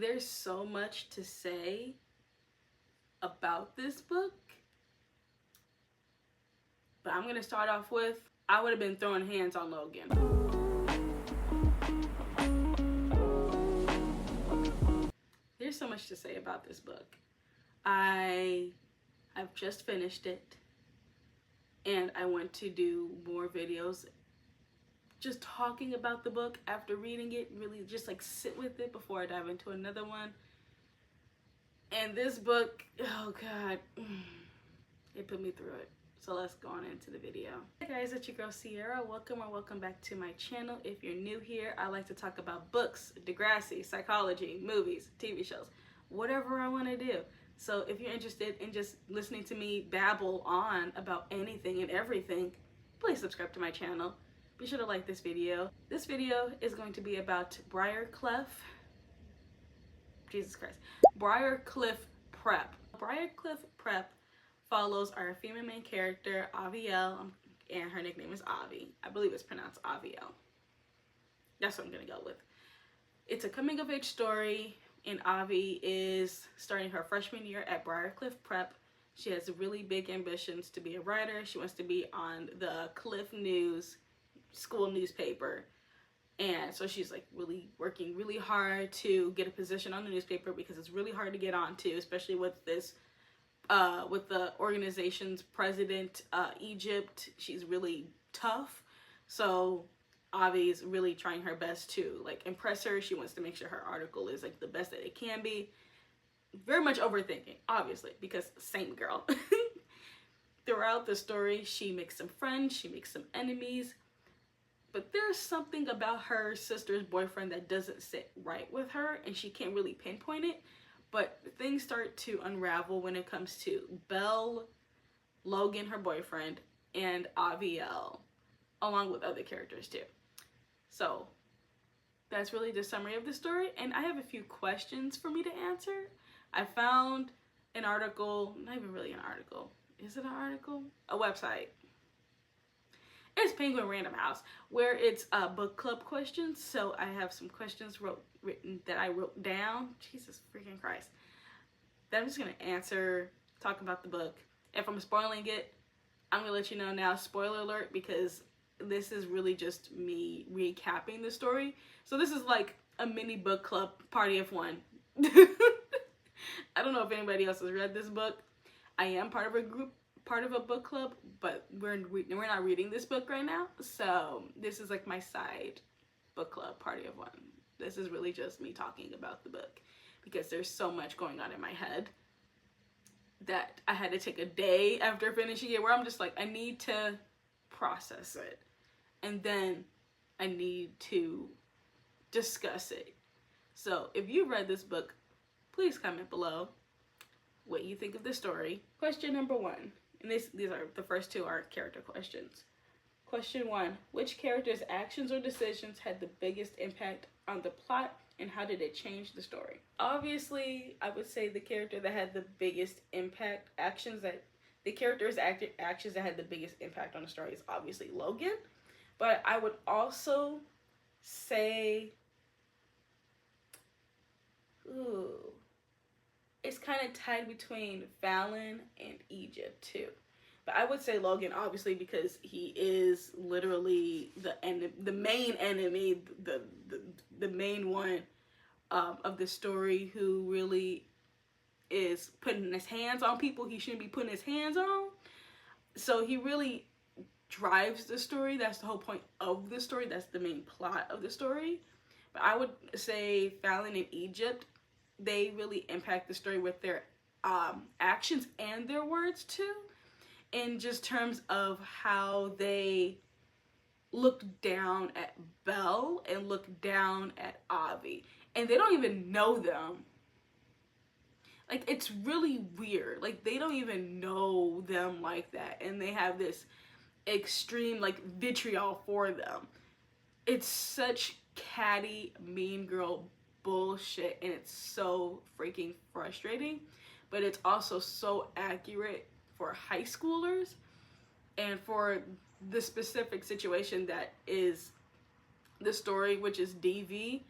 There's so much to say about this book, but I'm gonna start off with, I would have been throwing hands on Logan. There's so much to say about this book. I have just finished it, and I want to do more videos just talking about the book after reading it, really just like sit with it before I dive into another one. And this book, oh god, it put me through it. So let's go on into the video. Hey guys, it's your girl Cierra. Welcome back to my channel. If you're new here, I like to talk about books, Degrassi, psychology, movies, TV shows, whatever I want to do. So if you're interested in just listening to me babble on about anything and everything, please subscribe to my channel. Be sure to like this video. This video is going to be about Briarcliff. Jesus Christ. Briarcliff Prep. Briarcliff Prep follows our female main character, Avielle, and her nickname is Avi. I believe it's pronounced Avielle. That's what I'm gonna go with. It's a coming of age story, and Avi is starting her freshman year at Briarcliff Prep. She has really big ambitions to be a writer. She wants to be on the Cliff News school newspaper, and so she's like really working really hard to get a position on the newspaper because it's really hard to get onto, especially with this with the organization's president, Egypt. She's really tough, so Avi's really trying her best to like impress her. She wants to make sure her article is like the best that it can be. Very much overthinking, obviously, because same girl. Throughout the story, she makes some friends, she makes some enemies, but there's something about her sister's boyfriend that doesn't sit right with her, and she can't really pinpoint it. But things start to unravel when it comes to Belle, Logan, her boyfriend, and Avielle, along with other characters too. So that's really the summary of the story, and I have a few questions for me to answer. I found an article, not even really an article. Is it an article? A website. It's Penguin Random House, where it's book club questions. So I have some questions written that I wrote down. Jesus freaking Christ. That I'm just gonna answer, talk about the book. If I'm spoiling it, I'm gonna let you know now. Spoiler alert, because this is really just me recapping the story. So this is like a mini book club party of one. I don't know if anybody else has read this book. I am part of a book club, but we're not reading this book right now. So this is like my side book club party of one. This is really just me talking about the book because there's so much going on in my head that I had to take a day after finishing it where I'm just like, I need to process it, and then I need to discuss it. So if you read this book, please comment below what you think of the story. Question number 1, and these are the first two are character questions. Question 1, which character's actions or decisions had the biggest impact on the plot, and how did it change the story? Obviously, I would say the character that had the biggest impact, actions that had the biggest impact on the story is obviously Logan. But I would also say, it's kind of tied between Fallon and Egypt too. But I would say Logan, obviously, because he is literally the main enemy, the main one of the story, who really is putting his hands on people he shouldn't be putting his hands on. So he really drives the story. That's the whole point of the story. That's the main plot of the story. But I would say Fallon and Egypt, they really impact the story with their actions and their words too, in just terms of how they look down at Belle and look down at Avi, and they don't even know them. Like, it's really weird. Like, they don't even know them like that, and they have this extreme like vitriol for them. It's such catty, mean girl bullshit, and it's so freaking frustrating, but it's also so accurate for high schoolers and for the specific situation that is the story, which is DV.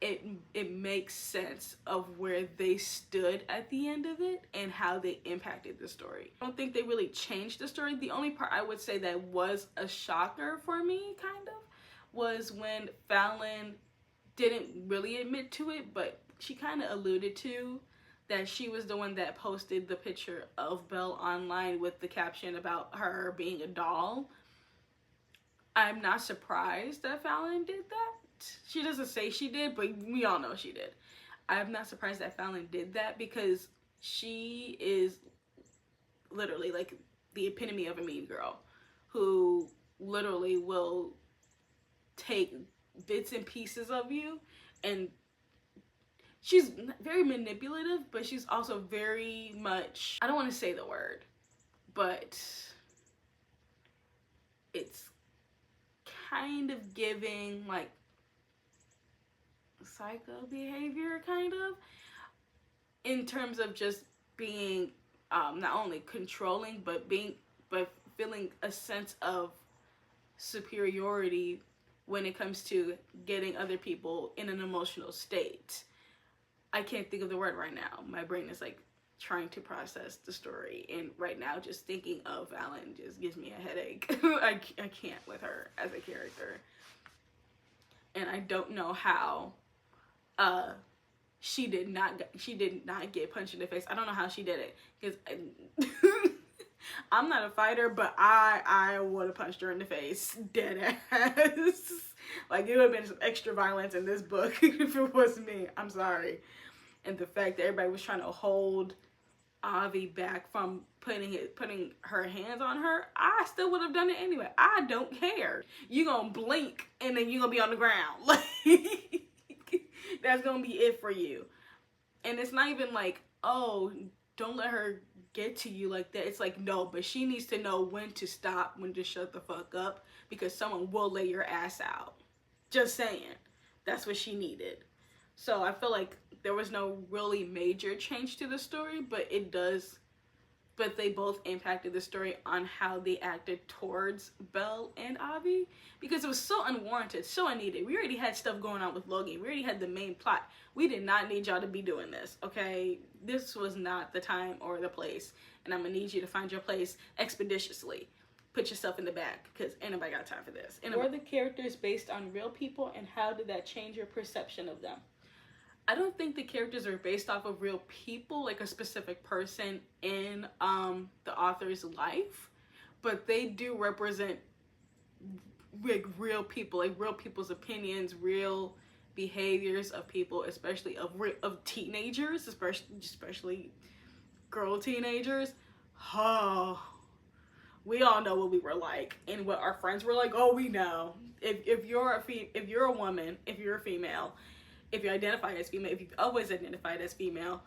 it makes sense of where they stood at the end of it and how they impacted the story. I don't think they really changed the story. The only part I would say that was a shocker for me, kind of, was when Fallon didn't really admit to it, but she kind of alluded to that she was the one that posted the picture of Belle online with the caption about her being a doll. I'm not surprised that Fallon did that. She doesn't say she did, but we all know she did. I'm not surprised that Fallon did that because she is literally like the epitome of a mean girl who literally will take bits and pieces of you, and she's very manipulative, but she's also very much, I don't want to say the word, but it's kind of giving like psycho behavior, kind of, in terms of just being not only controlling but feeling a sense of superiority when it comes to getting other people in an emotional state. I can't think of the word right now. My brain is like trying to process the story, and right now just thinking of Fallon just gives me a headache. I can't with her as a character, and I don't know how she did not get punched in the face. I don't know how she did it, because I'm not a fighter, but I would have punched her in the face, dead ass. Like, it would have been some extra violence in this book if it was me. I'm sorry. And the fact that everybody was trying to hold Avi back from putting her hands on her, I still would have done it anyway. I don't care. You gonna blink and then you gonna be on the ground. Like, that's gonna be it for you. And it's not even like, oh, don't let her get to you like that. It's like, no, but she needs to know when to stop, when to shut the fuck up, because someone will lay your ass out. Just saying. That's what she needed. So I feel like there was no really major change to the story, but they both impacted the story on how they acted towards Belle and Avi, because it was so unwarranted, so unneeded. We already had stuff going on with Logan. We already had the main plot. We did not need y'all to be doing this, okay? This was not the time or the place, and I'm gonna need you to find your place expeditiously. Put yourself in the back, because ain't nobody got time for this. And were the characters based on real people, and how did that change your perception of them? I don't think the characters are based off of real people, like a specific person in the author's life, but they do represent like real people, like real people's opinions, real behaviors of people, especially of teenagers, especially girl teenagers. Oh, we all know what we were like and what our friends were like. Oh, we know. If you're a woman, if you're a female, if you identify as female, if you've always identified as female,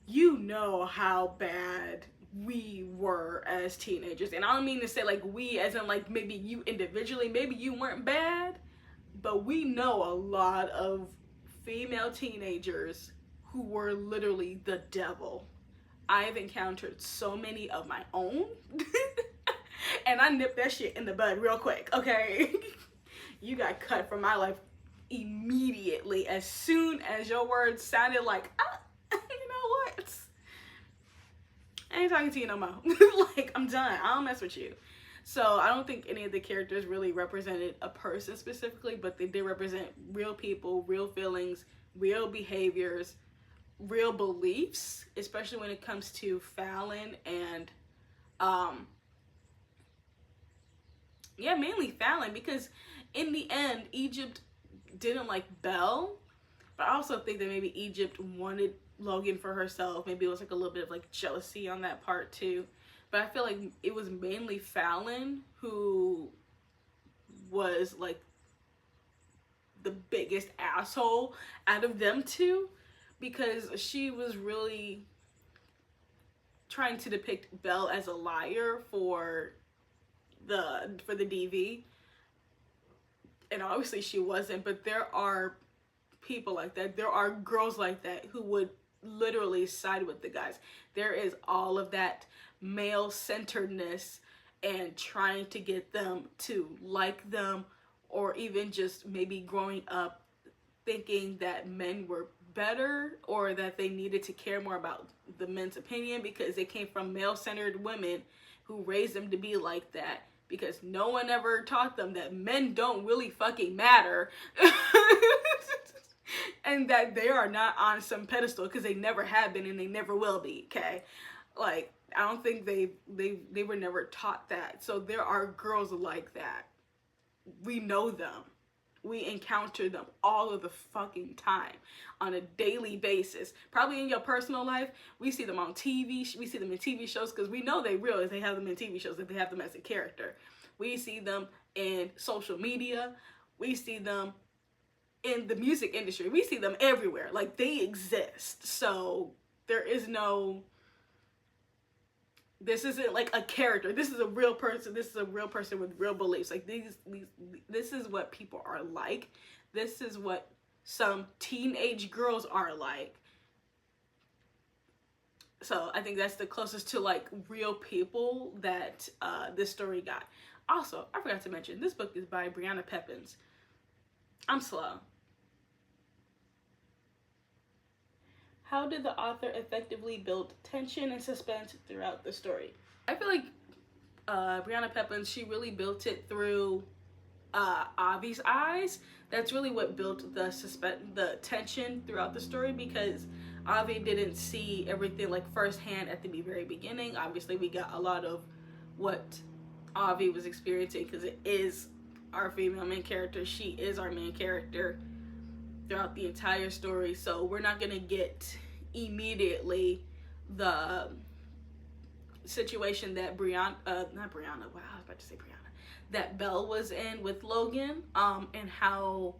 you know how bad we were as teenagers. And I don't mean to say like we as in like maybe you individually, maybe you weren't bad, but we know a lot of female teenagers who were literally the devil. I have encountered so many of my own and I nipped that shit in the bud real quick, okay? You got cut from my life immediately as soon as your words sounded like, you know what? I ain't talking to you no more. Like, I'm done. I don't mess with you. So I don't think any of the characters really represented a person specifically, but they did represent real people, real feelings, real behaviors, real beliefs, especially when it comes to Fallon and yeah, mainly Fallon, because in the end Egypt didn't like Belle, but I also think that maybe Egypt wanted Logan for herself. Maybe it was like a little bit of like jealousy on that part too, but I feel like it was mainly Fallon who was like the biggest asshole out of them two, because she was really trying to depict Belle as a liar for the DV, and obviously she wasn't. But there are people like that, there are girls like that who would literally side with the guys. There is all of that male-centeredness and trying to get them to like them, or even just maybe growing up thinking that men were better or that they needed to care more about the men's opinion because they came from male-centered women who raised them to be like that, because no one ever taught them that men don't really fucking matter. And that they are not on some pedestal, because they never have been and they never will be, okay? Like, I don't think they were never taught that. So there are girls like that. We know them. We encounter them all of the fucking time on a daily basis. Probably in your personal life, we see them on TV. We see them in TV shows because we know they real if they have them in TV shows, if they have them as a character. We see them in social media. We see them in the music industry. We see them everywhere. Like, they exist. So there is no... This isn't like a character. This is a real person. This is a real person with real beliefs. Like, this is what people are like. This is what some teenage girls are like. So I think that's the closest to like real people that this story got. Also, I forgot to mention, this book is by Brianna Peppins. I'm slow. How did the author effectively build tension and suspense throughout the story? I feel like Brianna Peppins, she really built it through Avi's eyes. That's really what built the tension throughout the story, because Avi didn't see everything like firsthand at the very beginning. Obviously, we got a lot of what Avi was experiencing because it is our female main character. She is our main character throughout the entire story, so we're not gonna get immediately the situation that that Belle was in with Logan, and how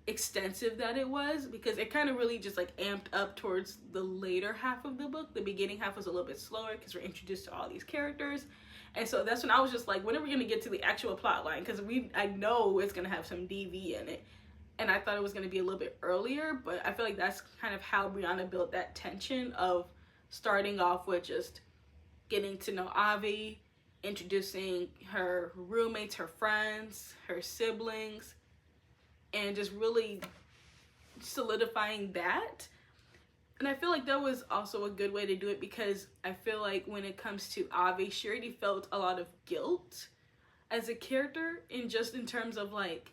extensive that it was, because it kind of really just like amped up towards the later half of the book. The beginning half was a little bit slower because we're introduced to all these characters, and so that's when I was just like, when are we gonna get to the actual plot line? Because I know it's gonna have some DV in it. And I thought it was going to be a little bit earlier, but I feel like that's kind of how Brianna built that tension of starting off with just getting to know Avi, introducing her roommates, her friends, her siblings, and just really solidifying that. And I feel like that was also a good way to do it, because I feel like when it comes to Avi, she already felt a lot of guilt as a character, in terms of like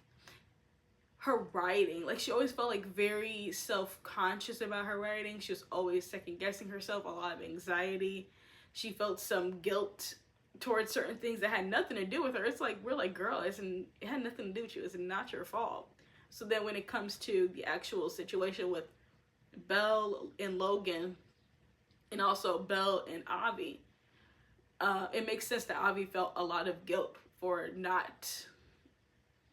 her writing. Like, she always felt like very self-conscious about her writing. She was always second-guessing herself, a lot of anxiety. She felt some guilt towards certain things that had nothing to do with her. It's like, we're like, girl, it had nothing to do with you. It's not your fault. So then when it comes to the actual situation with Belle and Logan, and also Belle and Avi, it makes sense that Avi felt a lot of guilt for not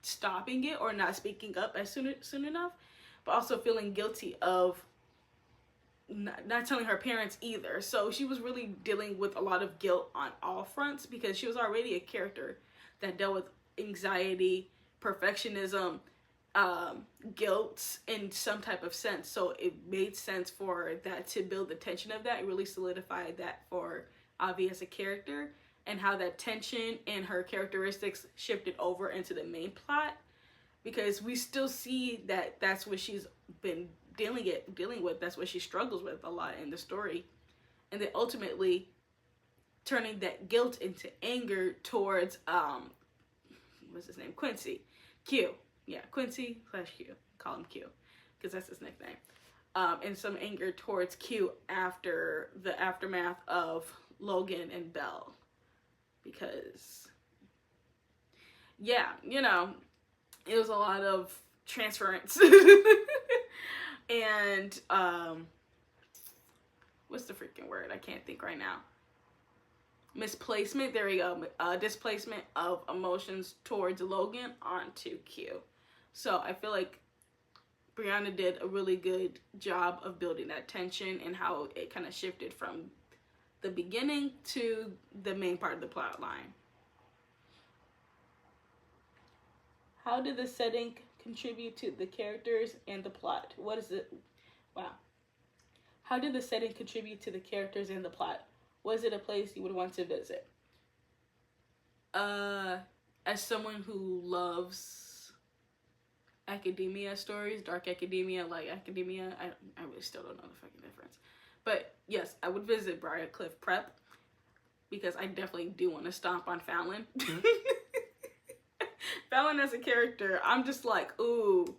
stopping it or not speaking up as soon enough, but also feeling guilty of not telling her parents either. So she was really dealing with a lot of guilt on all fronts, because she was already a character that dealt with anxiety, perfectionism, guilt in some type of sense. So it made sense for that to build the tension of that. It really solidified that for Avi as a character, and how that tension and her characteristics shifted over into the main plot, because we still see that that's what she's been dealing with. That's what she struggles with a lot in the story, and then ultimately turning that guilt into anger towards what's his name, Quincy, Q. Yeah, Quincy / Q. Call him Q, because that's his nickname. And some anger towards Q after the aftermath of Logan and Belle. Because, yeah, you know, it was a lot of transference. And, what's the freaking word? I can't think right now. Misplacement, there we go. Displacement of emotions towards Logan onto Q. So I feel like Brianna did a really good job of building that tension, and how it kind of shifted from the beginning to the main part of the plot line. How did the setting contribute to the characters and the plot? What is it? Wow. How did the setting contribute to the characters and the plot? Was it a place you would want to visit? As someone who loves academia stories, dark academia, like academia. I really still don't know the fucking difference. But yes, I would visit Briarcliff Prep because I definitely do want to stomp on Fallon. Fallon as a character, I'm just like, ooh,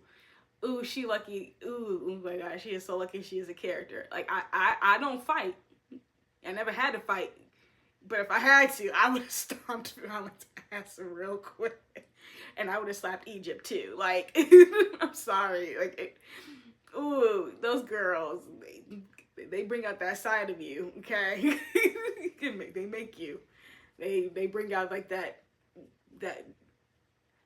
she lucky. Ooh, oh my gosh, she is so lucky she is a character. Like, I don't fight. I never had to fight. But if I had to, I would have stomped Fallon's ass real quick. And I would have slapped Egypt too. Like, I'm sorry. Like, ooh, those girls, they bring out that side of you, okay? They make you. They bring out like that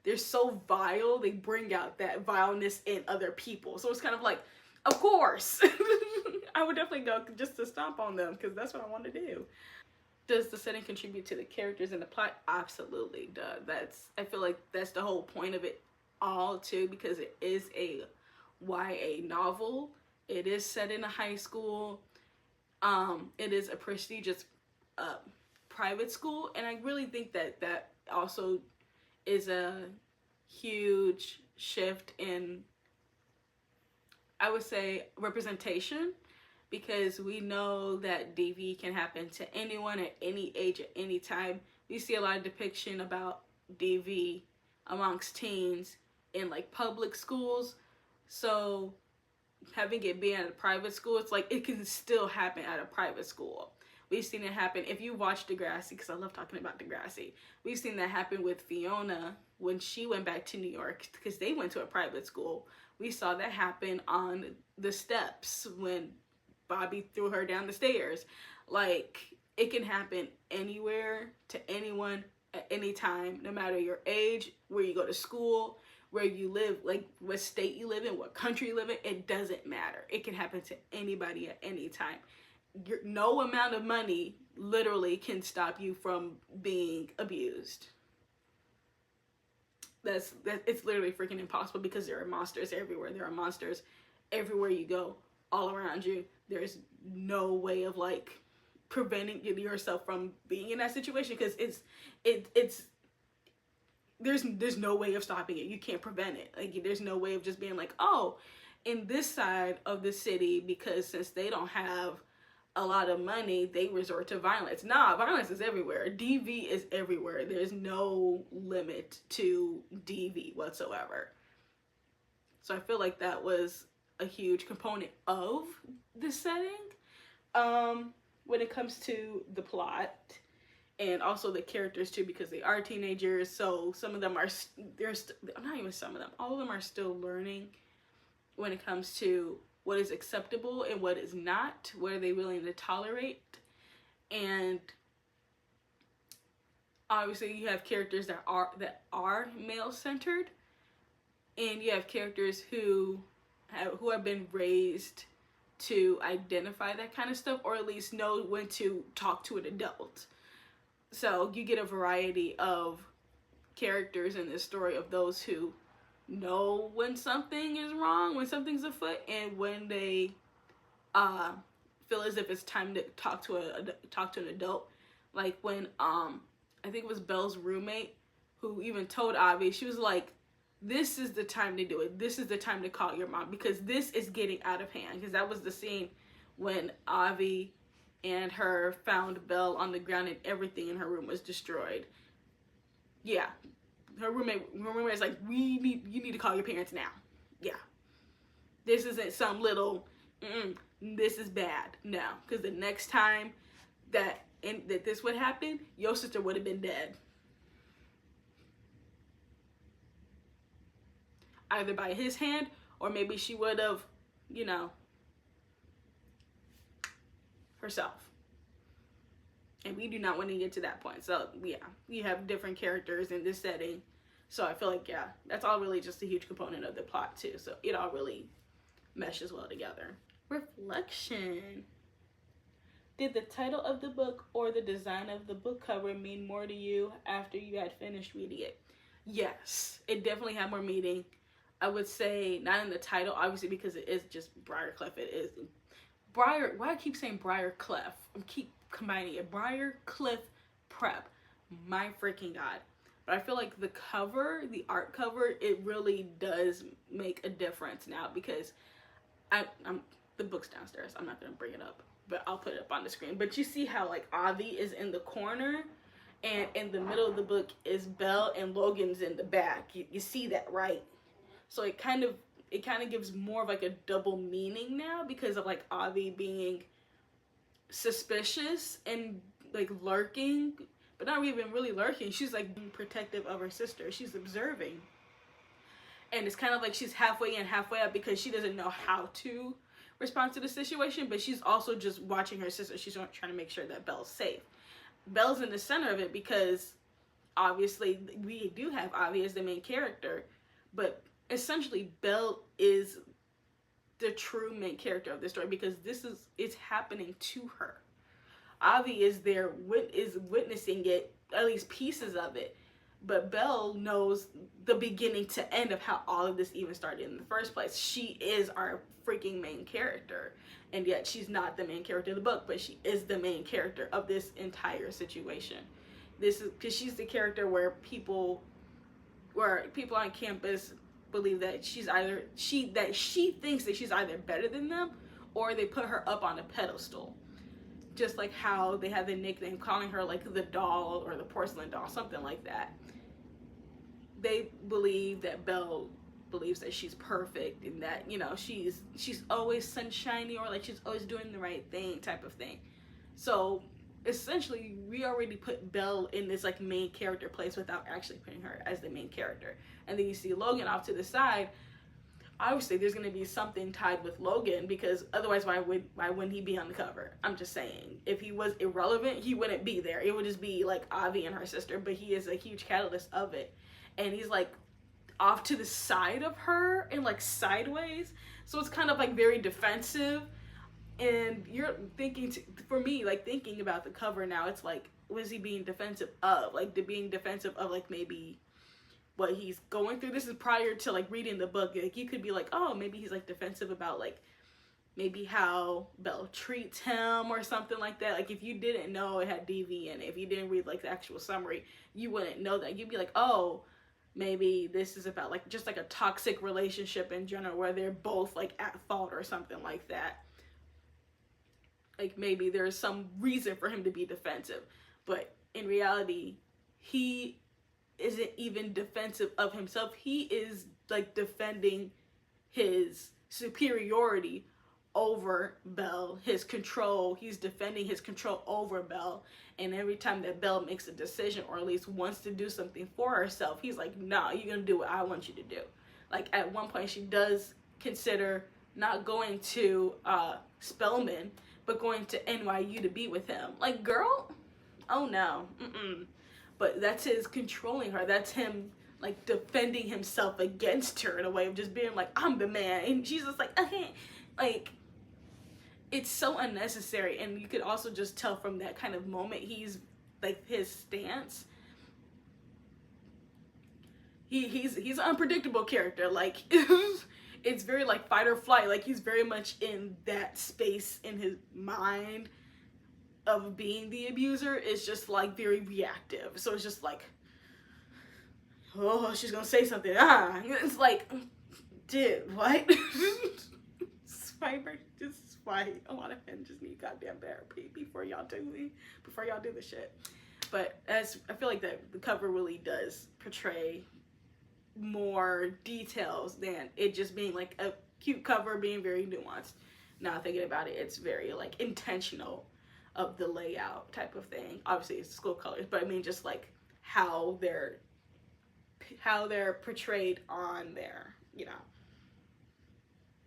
they're so vile, they bring out that vileness in other people. So it's kind of like, of course. I would definitely go just to stomp on them because that's what I want to do. Does the setting contribute to the characters and the plot? Absolutely does. I feel like that's the whole point of it all too, because it is a YA novel. It is set in a high school. It is a prestigious private school, and I really think that also is a huge shift in, I would say, representation, because we know that DV can happen to anyone at any age at any time. We see a lot of depiction about DV amongst teens in like public schools, so having it be at a private school, it's like it can still happen at a private school. We've seen it happen, if you watch Degrassi, because I love talking about Degrassi, we've seen that happen with Fiona when she went back to New York, because they went to a private school. We saw that happen on the steps when Bobby threw her down the stairs. Like, it can happen anywhere to anyone at any time, no matter your age, where you go to school, where you live, like what state you live in, what country you live in, it doesn't matter. It can happen to anybody at any time. No amount of money literally can stop you from being abused. It's literally freaking impossible, because there are monsters everywhere. There are monsters everywhere you go, all around you. There's no way of like preventing yourself from being in that situation, because there's no way of stopping it. You can't prevent it. Like, there's no way of just being like, oh, in this side of the city, because since they don't have a lot of money, they resort to violence. Nah, violence is everywhere. DV is everywhere. There's no limit to DV whatsoever. So I feel like that was a huge component of the setting. When it comes to the plot, and also the characters too, because they are teenagers, so some of them are, not even some of them, all of them are still learning when it comes to what is acceptable and what is not, what are they willing to tolerate. And obviously you have characters that are male-centered, and you have characters who have been raised to identify that kind of stuff, or at least know when to talk to an adult. So you get a variety of characters in this story, of those who know when something is wrong, when something's afoot, and when they feel as if it's time to talk to an adult. Like when I think it was Belle's roommate who even told Avi, she was like, this is the time to do it. This is the time to call your mom, because this is getting out of hand. Because that was the scene when Avi and her found Belle on the ground and everything in her room was destroyed. Yeah. Her roommate is like, you need to call your parents now. Yeah. This isn't some little, this is bad. No. Because the next time that this would happen, your sister would have been dead. Either by his hand, or maybe she would have, herself. And we do not want to get to that point. So yeah, you have different characters in this setting. So I feel like, yeah, that's all really just a huge component of the plot too. So it all really meshes well together. Reflection. Did the title of the book or the design of the book cover mean more to you after you had finished reading it? Yes, it definitely had more meaning. I would say not in the title, obviously, because it is just Briarcliff. It is why I keep saying Briarcliff? I keep combining it. Briarcliff Prep. My freaking God. But I feel like the cover, the art cover, it really does make a difference now, because I'm the book's downstairs. I'm not gonna bring it up, but I'll put it up on the screen. But you see how like Avi is in the corner, and in the middle of the book is Belle, and Logan's in the back. You see that, right? So it kind of gives more of like a double meaning now, because of like Avi being suspicious and like lurking, but not even really lurking. She's like being protective of her sister. She's observing, and it's kind of like she's halfway in, halfway out, because she doesn't know how to respond to the situation, but she's also just watching her sister. She's trying to make sure that Belle's safe. Belle's in the center of it, because obviously we do have Avi as the main character, but essentially Belle is the true main character of this story, because it's happening to her. Avi is there, is witnessing it, at least pieces of it, but Belle knows the beginning to end of how all of this even started in the first place. She is our freaking main character, and yet she's not the main character of the book, but she is the main character of this entire situation. This is because she's the character where people on campus believe that she thinks that she's either better than them, or they put her up on a pedestal. Just like how they have the nickname calling her like the doll or the porcelain doll, something like that. They believe that Belle believes that she's perfect, and that, you know, she's always sunshiny, or like she's always doing the right thing type of thing. So essentially we already put Belle in this like main character place without actually putting her as the main character. And then you see Logan off to the side. Obviously there's going to be something tied with Logan, because otherwise why wouldn't he be on the cover? I'm just saying, if he was irrelevant, he wouldn't be there. It would just be like Avi and her sister, but he is a huge catalyst of it. And he's like off to the side of her and like sideways, so it's kind of like very defensive. And you're thinking, for me, like thinking about the cover now, it's like, was he being defensive of? Like being defensive of like maybe what he's going through. This is prior to like reading the book. Like you could be like, oh, maybe he's like defensive about like maybe how Belle treats him or something like that. Like if you didn't know it had DV in it, if you didn't read like the actual summary, you wouldn't know that. You'd be like, oh, maybe this is about like just like a toxic relationship in general, where they're both like at fault or something like that. Like maybe there's some reason for him to be defensive, but in reality, he isn't even defensive of himself. He is like defending his superiority over Belle, his control. He's defending his control over Belle. And every time that Belle makes a decision, or at least wants to do something for herself, he's like, nah, you're gonna do what I want you to do. Like at one point she does consider not going to Spelman, but going to NYU to be with him. Like, girl, oh no, But that's his controlling her. That's him like defending himself against her in a way of just being like, I'm the man. And she's just like, okay. Like, it's so unnecessary. And you could also just tell from that kind of moment, he's like, his stance, he's an unpredictable character. Like it's very like fight or flight. Like he's very much in that space in his mind of being the abuser. Is just like very reactive. So it's just like, oh, she's gonna say something. It's like, dude, what? Just fight. A lot of men just need goddamn therapy before y'all do this shit. But as I feel like that the cover really does portray more details than it just being like a cute cover being very nuanced. Now thinking about it, it's very like intentional of the layout type of thing. Obviously it's school colors, but I mean just like how they're portrayed on there, you know.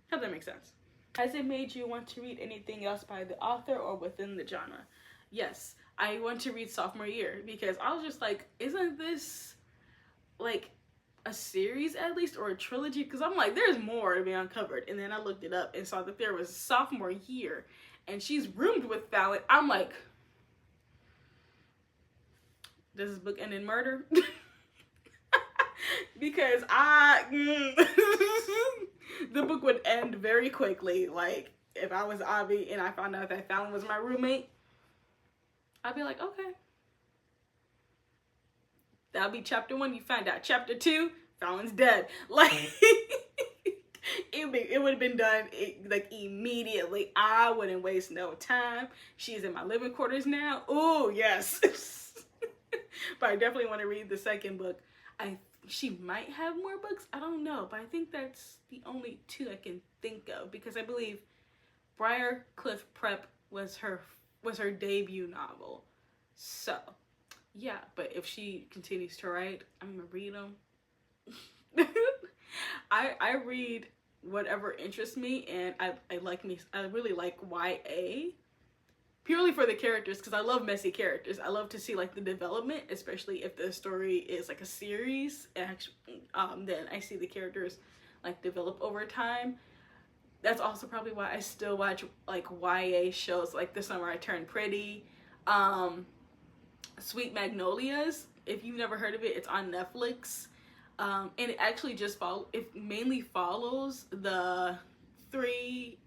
How does that make sense? Has it made you want to read anything else by the author or within the genre? Yes, I went to read sophomore year because I was just like, isn't this like a series at least, or a trilogy? Because I'm like, there's more to be uncovered. And then I looked it up and saw that there was sophomore year and she's roomed with Fallon. I'm like, does this book end in murder? Because the book would end very quickly. Like if I was Avi and I found out that Fallon was my roommate, I'd be like, okay, That'll be chapter 1. You find out chapter 2, Fallon's dead. Like, it would have been done like immediately. I wouldn't waste no time. She's in my living quarters now. Oh yes. But I definitely want to read the second book. She might have more books, I don't know, but I think that's the only 2 I can think of, because I believe Briarcliff Prep was her debut novel. So yeah, but if she continues to write, I'm gonna read them. I read whatever interests me, and I really like YA purely for the characters, because I love messy characters. I love to see like the development, especially if the story is like a series. Then I see the characters like develop over time. That's also probably why I still watch like YA shows like The Summer I Turned Pretty, Sweet Magnolias. If you've never heard of it, it's on Netflix. And it actually mainly follows the three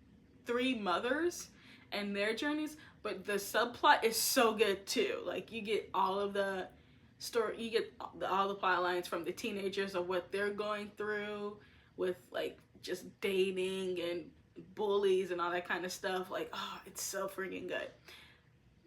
mothers and their journeys, but the subplot is so good too. Like, you get all of the story, you get all the plot lines from the teenagers of what they're going through with like just dating and bullies and all that kind of stuff. Like, oh, it's so freaking good.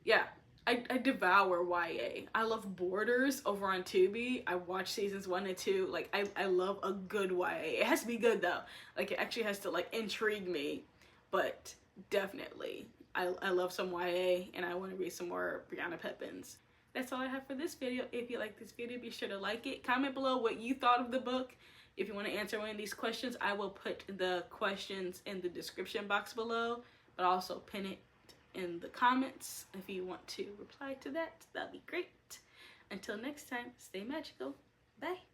Yeah, I devour YA. I love Borders over on Tubi. I watch seasons 1 and 2. Like, I love a good YA. It has to be good though. Like, it actually has to like intrigue me. But definitely, I love some YA, and I want to read some more Brianna Peppins. That's all I have for this video. If you like this video, be sure to like it. Comment below what you thought of the book. If you want to answer one of these questions, I will put the questions in the description box below, but also pin it in the comments if you want to reply to that. That'd be great. Until next time, stay magical. Bye.